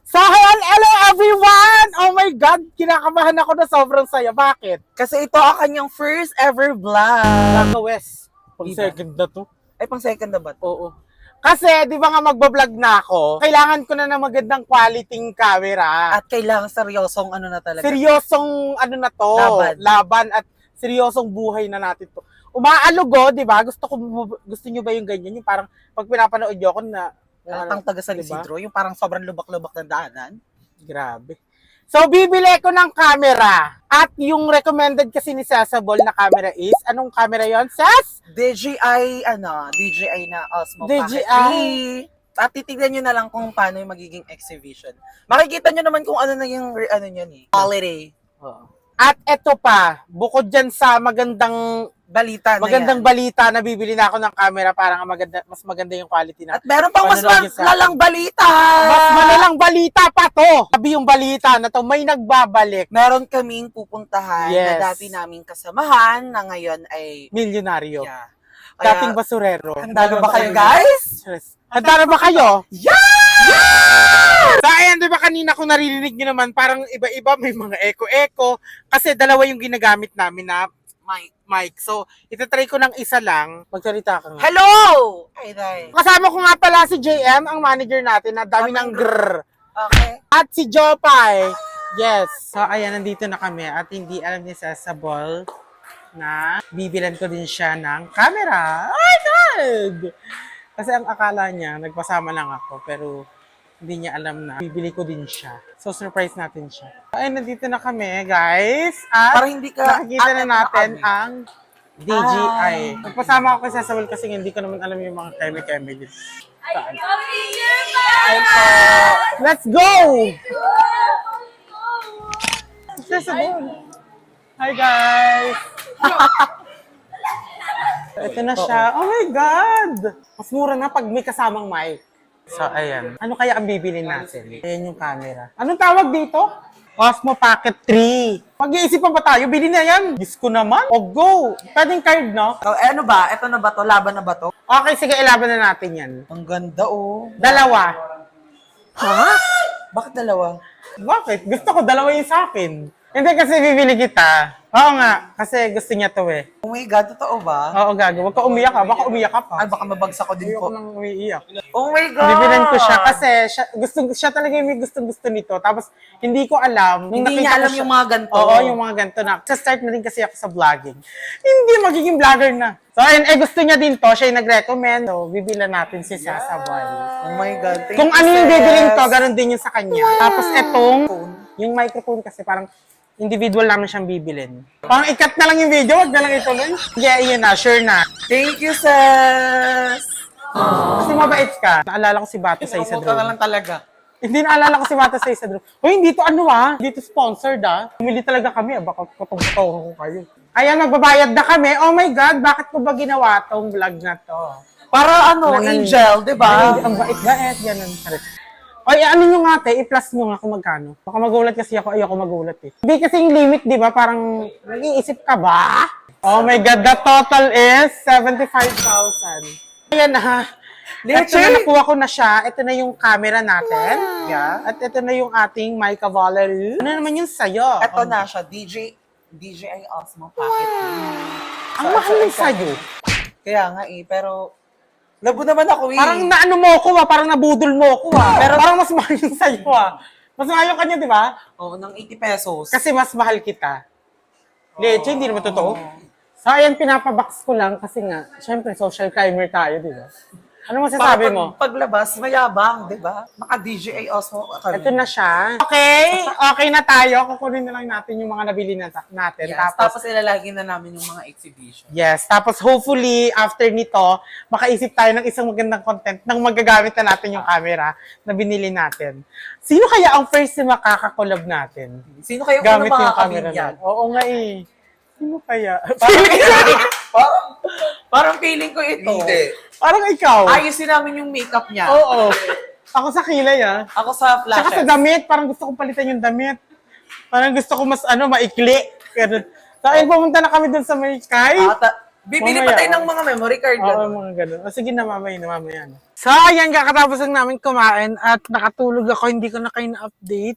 So, hello everyone! Oh my God, kinakabahan ako na sobrang saya. Bakit? Kasi ito ang kanyang first ever vlog. Gaga West. Pang Diba? second na to. Ay, pang second na ba? Oo. Kasi, di ba nga magbablog na ako, kailangan ko na ng magandang quality camera. At kailangan seryosong ano na talaga. Seryosong ano na to, laban at seryosong buhay na natin to. Umaalugo, di ba? Gusto nyo ba yung ganyan? Yung parang pag pinapanood nyo ako na Ang taga San Isidro, yung parang sobrang lubak-lubak ng daanan. Grabe. So, bibili ko ng camera. At yung recommended kasi ni Sasabol na camera is, anong camera yon, Sas? DJI na Osmo DJI. Pocket 3. At titignan nyo na lang kung paano yung magiging exhibition. Makikita nyo naman kung ano na yung ano nyo eh. Quality. At eto pa, bukod dyan sa magandang Balita na yan. balita na bibili na ako ng camera para nga mas maganda yung quality na. At meron pang mas malalang balita. Mas malalang balita pa to. Sabi yung balita na to, may nagbabalik. Meron kaming pupuntahan Yes. na dati naming kasamahan na ngayon ay Milyonaryo. yeah. Dating basurero. Handa na ba kayo, guys? Yes. Handa na ba kayo? Yeah! So, ayan, di ba kanina kung naririnig nyo naman, parang iba-iba, may mga echo-echo. Kasi dalawa yung ginagamit namin na mic. So, itatry ko ng isa lang. Magsalita ka nga. Hello! Ay, day. Kasama ko nga pala si JM, ang manager natin, na dami ng grrr. Okay. At si Jopay. Yes. So, ayan, nandito na kami. At hindi alam ni Sasabol na bibilan ko din siya ng camera. Oh my God! Kasi ang akala niya, nagpasama lang ako. Pero hindi niya alam na bibili ko din siya. So, surprise natin siya. Ay, nandito na kami, guys. At Para hindi ka... nakikita na natin ang DJI. Nagpasama ako kay Sasabol kasi hindi ko naman alam yung mga keme-keme dito. Let's go! Sasabol. Hi, guys! Ito na siya. Oh my God! Mas mura na pag may kasamang mic. So, ayan. Ano kaya ang bibili natin? Ayan yung camera. Anong tawag dito? Osmo Pocket 3. Mag-iisipan ba tayo? Bili na yan. Diyos ko naman. O go! Pwedeng card, no? So, ano ba? Ito na ba to? Laban na ba to? Okay, sige, ilaban na natin yan. Ang ganda, oh. Dalawa. Ha? Bakit dalawa? Bakit? Gusto ko, dalawa yung sa akin. Hindi kasi bibili kita. Oo nga, kasi gusto niya to eh. Oh my God, totoo ba? Oo, gago. Huwag ka umiyak ka. Baka umiyak ka pa. Ay, baka mabagsak ko din Ayoko po. nang umiiyak. Oh my God! Bibilan ko siya kasi siya talaga yung may gustong-gusto nito. Tapos, hindi ko alam. Hindi Nakita niya ko alam siya- yung mga ganito. Oo, yung mga ganito na. Sa-start na rin kasi ako sa vlogging. Hindi, magiging vlogger na. So, ayun, gusto niya din to. Siya yung nag-recommend. So, bibilan natin si Sasabol. Oh my God. Thank Kung you, ano yung sis. bibilin ko, ganun din yung sa kanya. Tapos, etong, yung microphone kasi parang individual namin siyang bibilin. Parang ikat na lang yung video, wag na lang ituloy. Yeah, yun na, sure na. Thank you, sis! Kasi mabait ka. Naalala ko si Bato sa isa Kamuta na lang talaga. Hindi naalala ko si Bato sa isa Uy, hindi to ano Hindi to sponsored Pumili talaga kami baka katong-katong ko kayo. Ayan, magbabayad na kami. Oh my God, bakit ko ba ginawa tong vlog na to? Para ano, angel, di ba? Ang bait-bait, ganun. Ay, ano nyo nga, i-plus nyo nga kung magkano. Baka magulat kasi ako, ayoko magulat eh. Hindi kasi yung limit, di ba? Parang, nag-iisip ka ba? Oh my God, the total is 75,000. Ayan na. Ito na, nakuha ko na siya. Ito na yung camera natin. Wow. Yeah. At ito na yung ating mic cavalry. Ano naman yung sayo? Ito na siya, DJI Osmo Pocket 3. Ang mahal ng sayo. Kaya nga pero labo naman ako eh. Parang naano mo ko parang nabudol mo ko Pero parang mas mahal yung sayo Mas mahal yung kanya, di ba? Oo, ng 80 pesos. Kasi mas mahal kita. Leche, hindi naman totoo. So, ayan, pinapabox ko lang kasi nga, syempre, social climber tayo, di ba? Ano masasabi mo? Paglabas, mayabang, di ba? Naka-DJI Osmo kami. Ito na siya. Okay, okay na tayo. Kukunin na lang natin yung mga nabili natin. Yes, tapos ilalagay na namin yung mga exhibition. Yes, tapos hopefully, after nito, makaisip tayo ng isang magandang content nang magagamit na natin yung camera na binili natin. Sino kaya ang first na makakakolab natin? Sino kayo Gamit mga yung camera kabinyan? natin. Oo nga eh. Sino kaya? Parang feeling ko ito. Hindi. Parang ikaw. Ayusin namin yung makeup niya. Oo. Ako sa kilay Ako sa Tsaka flashes. sa damit, parang gusto kong palitan yung damit. Parang gusto ko mas maikli. Ganun. So, ayun, pumunta na kami dun sa may sky. Bibili pa Mamaya, tayo ng mga memory card. Oo, mga ganun. O, sige na, mamaya na. So, ayan, kakatapos lang namin kumain at nakatulog ako, hindi ko na kayo na-update.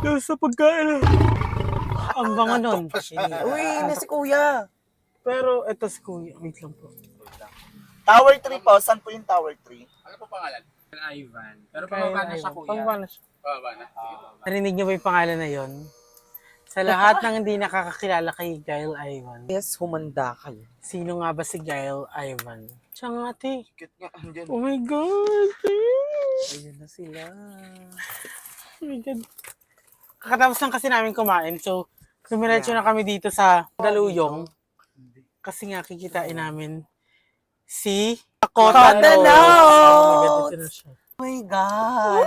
Dahil sa pagkain. Ang bango nun. Uy, na si kuya. Pero ito si Kuya. Wait lang po. Tower 3 po. Saan po yung Tower 3? Ano po pangalan? Ivan. Pero Kaya pababa na siya, ayun, kuya. pababa na siya. Pababa na. Narinig niyo ba yung pangalan na yon? Sa lahat ng hindi nakakakilala kay Gail Ivan. Yes, humanda kayo. Sino nga ba si Gail Ivan? Siya nga, ate. Cute nga. Andyan. Oh my God. Ayun na sila. Oh my God. Kakatapos lang kasi namin kumain. So, dumiretso na kami dito sa Daluyong. Kasi nga, kikitain namin si Cotton Note. Oh my God, Note. ito na siya. Oh my God.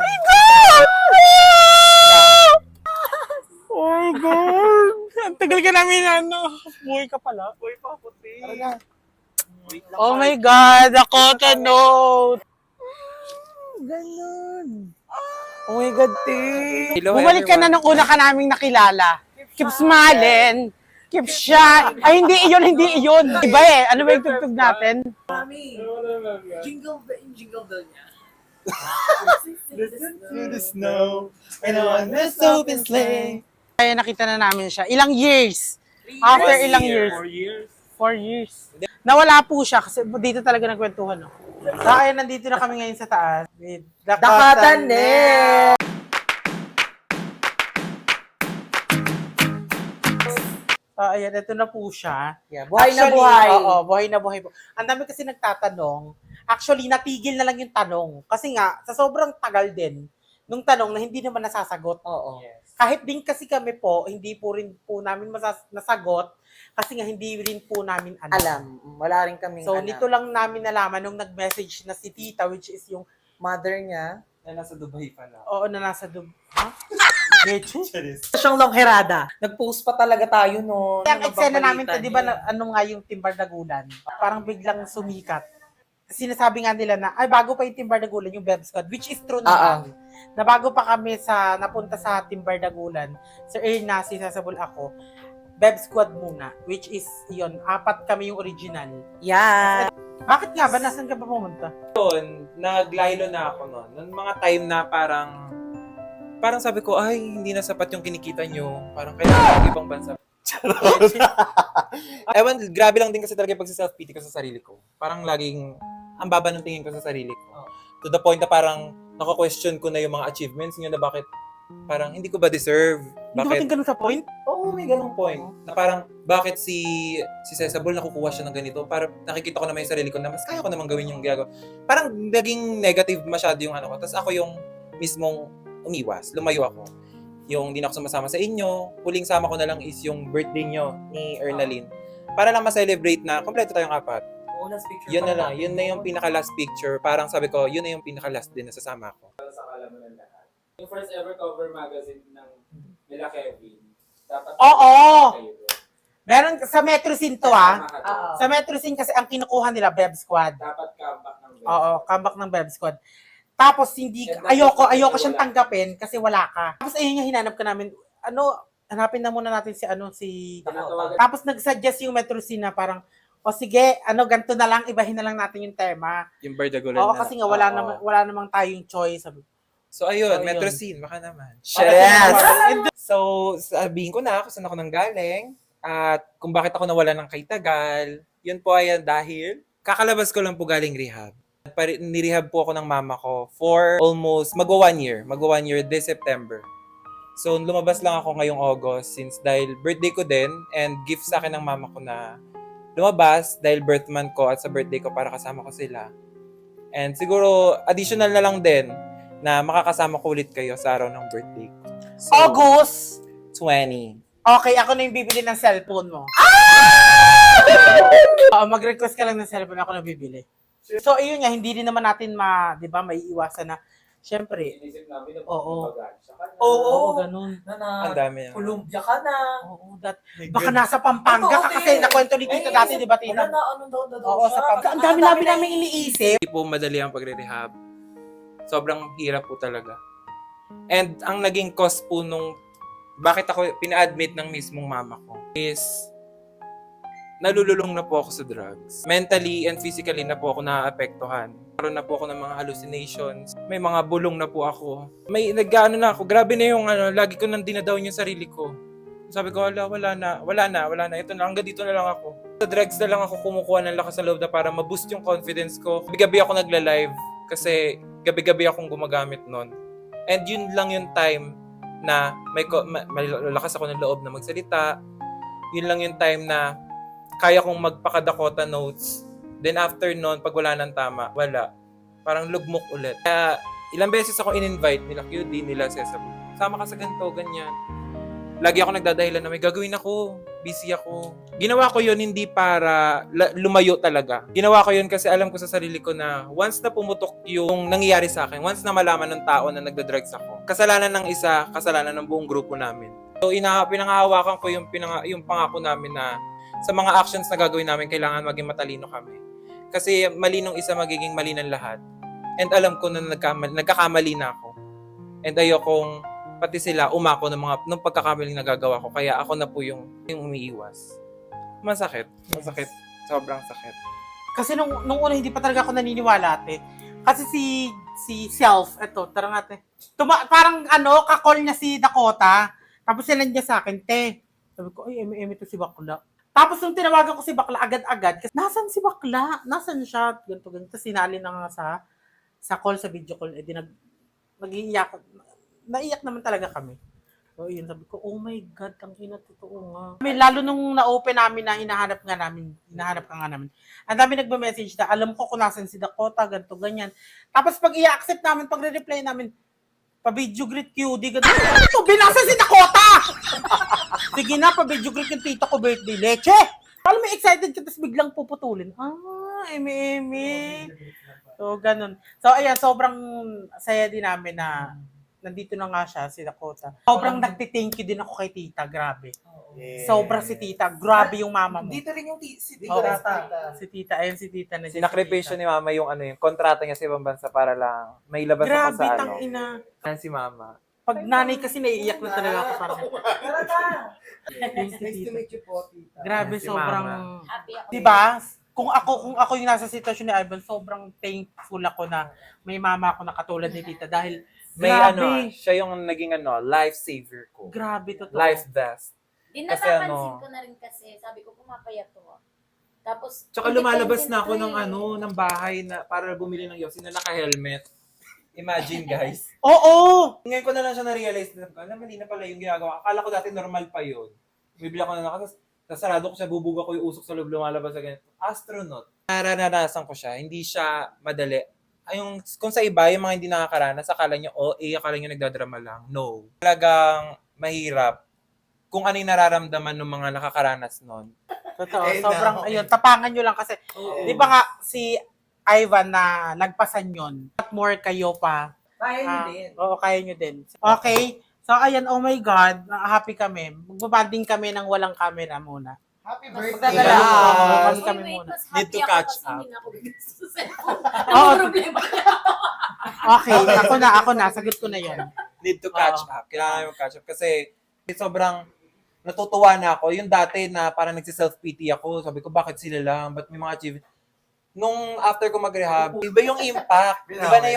Oh my God! Ang tagal ka namin, ano. Buhay ka pala. Uy, paputi. Oh my God! The Cotton Note! Ganun. Oh my God, te. Bumalik ka na nung una ka naming nakilala. Keep smiling. Keep shy. Ay, hindi iyon. Iba eh. Ano ba yung tugtog natin? Mami, jingle bell niya. Through the snow, and on this open sleigh. Kaya nakita na namin siya. Ilang years? After ilang years? 4 years. Nawala po siya kasi dito talaga nagkwentuhan. No? So, ayan, nandito na kami ngayon sa taas. With the Cotton Net. So, ayan, ito na po siya. Yeah, buhay na Actually, buhay. Oo, buhay na buhay po. Ang dami kasi nagtatanong. Actually, natigil na lang yung tanong. Kasi nga, sa sobrang tagal din, nung tanong na hindi naman nasasagot. Oo. Kahit din kasi kami po, hindi po rin po namin nasagot. Kasi nga, hindi rin po namin Alam. Wala rin kaming So, alam. nito lang namin nalaman nung nag-message na si Tita, which is yung, Mother niya. Na nasa Dubai pala. oo, na nasa Ha? Beche? Siyang longherada. Nag-post pa talaga tayo noon. Ang eksena namin to, di ba, ano nga yung Timbar Dagulan? Parang biglang sumikat. Sinasabi nga nila na, ay, bago pa yung Timbar Dagulan, yung Beb Squad, which is true naman. Na bago pa kami napunta sa Timbar Dagulan, Sir Erna, si Sasabol ako, Beb Squad muna, which is, yon 4 kami yung original. Yan. Bakit nga ba? Nasaan ka pa pumunta? Naglaylo na ako noon. Noong mga time na parang sabi ko, ay, hindi na sapat yung kinikita nyo. Parang kailangan ng ibang bansa. Ewan, grabe lang din kasi talaga pag self-pity ko sa sarili ko. Parang laging, ang baba ng tingin ko sa sarili ko. To the point na parang, naka-question ko na yung mga achievements nyo na bakit, parang hindi ko ba deserve? Hindi ba Bakit? ganun sa point? Oo, may ganung point. Na parang, bakit si Cesabol nakukuha siya ng ganito? Parang nakikita ko naman yung sarili ko na mas kaya ko naman gawin yung ginagawa. Parang naging negative masyado yung ano ko. Tapos ako yung mismong umiwas, lumayo ako. Yung hindi na ako sumasama sa inyo, huling sama ko na lang is yung birthday nyo ni Ernaline. Para lang ma-celebrate na kompleto tayong 4. Last picture. Yun na lang, yun na yung pinaka-last picture. Parang sabi ko, yun na yung pinaka-last din na sasama ko. Yung first ever cover magazine ng nila Kevin. Dapat Oo! kayo doon. Meron sa Metro Scene to Tama ka doon. Oo. Sa Metro Scene kasi ang kinukuha nila, Beb Squad. Dapat comeback ng Beb. Oo, comeback ng Beb Squad. Tapos hindi, ayoko siyang tanggapin kasi wala ka. Tapos ayun yung hinanap ka namin, hanapin na muna natin si Tinatawagan. Tapos nag-suggest yung Metro Scene na parang, o sige, ganito na lang, ibahin na lang natin yung tema. Yung Berdagulan Oo, na. kasi nga Oo. wala namang tayong choice. Sabi, So ayun, So, Metro yun. Scene, baka naman. Yes! So, sabihin ko na kung saan ako nanggaling at kung bakit ako nawala ng kay Tagal. Yun po ay dahil kakalabas ko lang po galing rehab. Nirehab po ako ng mama ko for almost magwa 1 year. Magwa 1 year this September. So, lumabas lang ako ngayong August since dahil birthday ko din and gift sa akin ng mama ko na lumabas dahil birth month ko at sa birthday ko para kasama ko sila. And siguro, additional na lang din na makakasama ko ulit kayo sa araw ng birthday ko. So, August! 20. Okay, ako na yung bibili ng cellphone mo. Oo, mag-request ka lang ng cellphone, ako na bibili. So, ayun nga, hindi din naman natin di ba, may iwasan na, syempre, Inisip namin na Oo. mag-bagan siya ka na. oo, ganun. Ang dami yan. Columbia ka na. Oo, baka nasa Pampanga ka kasi nakwento ni Tita dati, di ba, Tita? Ano daw na daw Oo, sa Pampanga. Ang dami namin iniisip. Hindi po madali ang pagre-rehab. Sobrang hirap po talaga. And ang naging cause po nung bakit ako pina-admit ng mismong mama ko is nalululong na po ako sa drugs. Mentally and physically na po ako naaapektuhan. Karoon na po ako ng mga hallucinations. May mga bulong na po ako. May nag-ano na ako. Grabe na yung lagi ko nang dinadawn yung sarili ko. Sabi ko, wala na. Ito na, hanggang dito na lang ako. Sa drugs na lang ako kumukuha ng lakas sa loob na para ma-boost yung confidence ko. Gabi-gabi ako nagla-live kasi gabi-gabi akong gumagamit nun. And yun lang yung time na may lakas ako ng loob na magsalita. Yun lang yung time na kaya kong magpaka-Dakota notes. Then after nun, pag wala nang tama, wala. Parang lugmok ulit. Kaya ilang beses ako in-invite nila QD, nila Sesame. Sama ka sa ganito, ganyan. Lagi ako nagdadahilan na may gagawin ako. Busy ako. Ginawa ko yun hindi para lumayo talaga. Ginawa ko yun kasi alam ko sa sarili ko na once na pumutok yung nangyayari sa akin, once na malaman ng tao na nagda-drugs ako, kasalanan ng isa, kasalanan ng buong grupo namin. So pinangahawakan ko yung pangako namin na sa mga actions na gagawin namin, kailangan maging matalino kami. Kasi mali nung isa, magiging mali ng lahat. And alam ko na nagkakamali na ako. And ayokong pati sila umako ng pagkakamaling nagagawa ko. Kaya ako na po yung umiiwas. Masakit. Sobrang sakit. Kasi nung una, hindi pa talaga ako naniniwala, ate. Kasi si Self, eto, tara nga, ate. Parang kakol niya si Dakota. Tapos sinend niya sa akin, te. Sabi ko, ay, eme to si Bakla. Tapos nung tinawagan ko si Bakla agad-agad, kasi nasan si Bakla? Nasan siya? Ganito. Tapos sinali na nga sa call, sa video call, nag-iiyak. Naiyak naman talaga kami. So yun, sabi ko, oh my God, ang ina, totoo nga. Lalo nung na-open namin na hinahanap ka nga namin. Ang dami nagme-message na, alam ko kung nasan si Dakota, ganito, ganyan. Tapos pag i-accept namin, pag re-reply namin, pa-video greet QD, ganito. Ito, binasa si Dakota! Sige na, pa-video greet yung tita ko birthday. Leche! Alam mo, excited ka, tapos biglang puputulin. Eme. So, ganun. So, ayan, sobrang saya din namin na nandito na nga siya, si Dakota. Sobrang nagti-thank you din ako kay tita, grabe. Yeah. Sobra si tita, grabe yung mama mo. Dito rin yung si Oo, Tita. si tita, ayun si tita. Sinakripisyo ni Mama yung yung kontrata niya sa ibang bansa para lang may labas ako Grabe, sa tang ina. Yan si Mama. Pag nanay kasi naiiyak na talaga ako parang. Nice to meet you po, Tita. Grabe, Si sobrang, Happy ako. diba? Kung ako yung nasa sitwasyon ni Ivan, sobrang thankful ako na may mama ako na katulad ni tita dahil May grabe. siya yung naging life saver ko. Grabe, totoo. Life vest. Din Kasi napapansin ko na rin kasi, sabi ko pumapayat to. Tapos, Tsaka lumalabas na ako independent ng to ng bahay na para bumili ng Yossi na naka-helmet. Imagine, guys. Oo! Ngayon ko na lang siya na-realize na, mali na pala yung ginagawa. Akala ko dati normal pa yun. Bibili ako na nakas, sasarado ko siya, bubuga ko yung usok sa loob, lumalabas sa ganito. Astronaut. Naranasan ko siya, hindi siya madali. Kung sa iba, yung mga hindi nakakaranas, akala nyo, akala nyo nagdadrama lang. No. Talagang mahirap kung ano yung nararamdaman ng mga nakakaranas nun. Totoo, sobrang, ayun, tapangan nyo lang kasi, di ba nga, si Ivan na nagpasan yun. What more kayo pa? Kaya nyo din. Oo, kaya nyo din. Okay, so ayan, oh my God, happy kami. Magbabanding kami ng walang camera muna. Happy Magdadala Yeah. ako. Wait, Kami wait, muna. mas Need to happy ako catch kasi up. hindi na ako bigyan sa cellphone. Oo. Ang problema niya. Okay, ako na, sagot ko na yun. Need to catch up. Kailangan yung catch up. Kasi sobrang natutuwa na ako. Yung dati na parang nagsi-self-pity ako. Sabi ko, bakit sila lang? Ba't may mga achievement? Nung after ko mag-rehab, iba yung impact. Iba na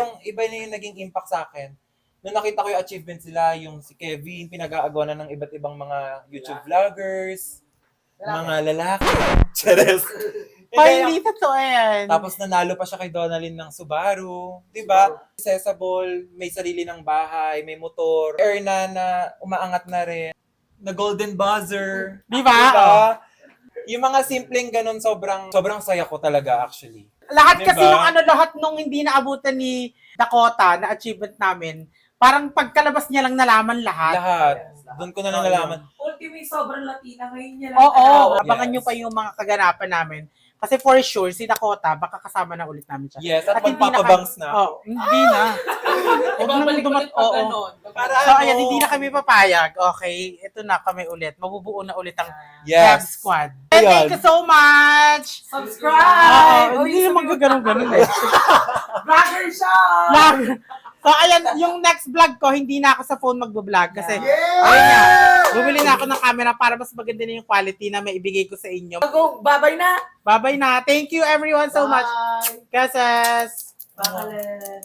yung naging impact sa akin. Nung nakita ko yung achievement sila, yung si Kevin, pinag-aagawa na ng iba't ibang mga YouTube vloggers, mga lalaki. Cheres. Ay, hindi totoo yan. Tapos nanalo pa siya kay Donalyn ng Subaru. Diba? Accessible, may sarili ng bahay, may motor. Erna na umaangat na rin. Na golden buzzer. Di ba? Diba? Oh. Yung mga simpleng ganun, sobrang saya ko talaga actually. Lahat Diba? kasi lahat nung hindi naabutan ni Dakota na achievement namin, parang pagkalabas niya lang nalaman lahat. Lahat. Doon ko na lang nalaman. Ultimate, sobrang Latina ngayon niya lang. Oo, Yes. abangan nyo pa yung mga kaganapan namin. Kasi for sure, si Dakota, baka kasama na ulit namin siya. Yes, at hindi magpapabangs na. Oo, hindi na. Huwag nang Ibabalik ulit pag oo. ganon. Para So, ano? ayan, hindi na kami papayag. Okay, ito na kami ulit. Mabubuo na ulit ang Gab Yes. Squad. And thank you so much! Subscribe! Hindi naman gaganon-ganon eh. Vlogger siya! Vlogger. So, ayan, yung next vlog ko, hindi na ako sa phone magbablog. Kasi, ayun nga, bumili na ako ng camera para mas maganda na yung quality na maibigay ko sa inyo. Go, babay na! Bye-bye na. Thank you everyone so much. Kasi, Bakalan.